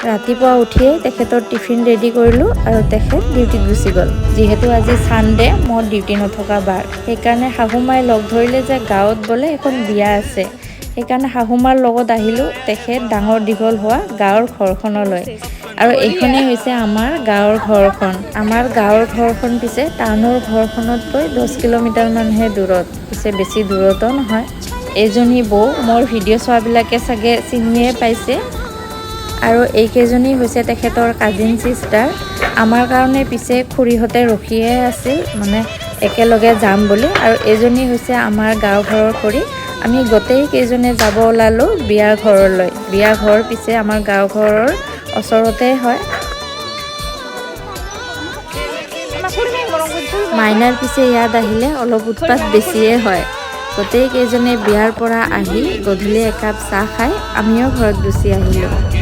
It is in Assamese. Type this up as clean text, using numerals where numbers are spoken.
ৰাতিপুৱা উঠিয়ে তেখেতৰ টিফিন ৰেডি কৰিলোঁ আৰু তেখেত ডিউটিত গুচি গ'ল। যিহেতু আজি ছানডে, মোৰ ডিউটি নথকা বাৰ, সেইকাৰণে শাহুমাই লগ ধৰিলে যে গাঁৱত বোলে এখন বিয়া আছে। সেইকাৰণে শাহুমাৰ লগত আহিলোঁ তেখেত ডাঙৰ দীঘল হোৱা গাঁৱৰ ঘৰখনলৈ। আৰু এইখনেই হৈছে আমাৰ গাঁৱৰ ঘৰখন। আমাৰ গাঁৱৰ ঘৰখন পিছে টাউনৰ ঘৰখনতকৈ 10 কিলোমিটাৰমানহে দূৰত, পিছে বেছি দূৰতো নহয়। এইজনী বৌ মোৰ ভিডিঅ' চোৱাবিলাকে চাগে চিনিয়ে পাইছে। আৰু এইকেইজনী হৈছে তেখেতৰ কাজিন ছিষ্টাৰ। আমাৰ কাৰণে পিছে খুৰীহঁতে ৰখিয়ে আছিল, মানে একেলগে যাম বুলি। আৰু এইজনী হৈছে আমাৰ গাঁও ঘৰৰ খুৰী। আমি গোটেই কেইজনে যাব ওলালোঁ বিয়াৰ ঘৰলৈ। বিয়া ঘৰ পিছে আমাৰ গাঁও ঘৰৰ ওচৰতে হয়। মাইনাৰ পিছে ইয়াত আহিলে অলপ উৎপাত বেছিয়ে হয়। গোটেই কেইজনে বিয়াৰ পৰা আহি গধূলি একাপ চাহ খাই আমিও ঘৰত গুচি আহিলোঁ।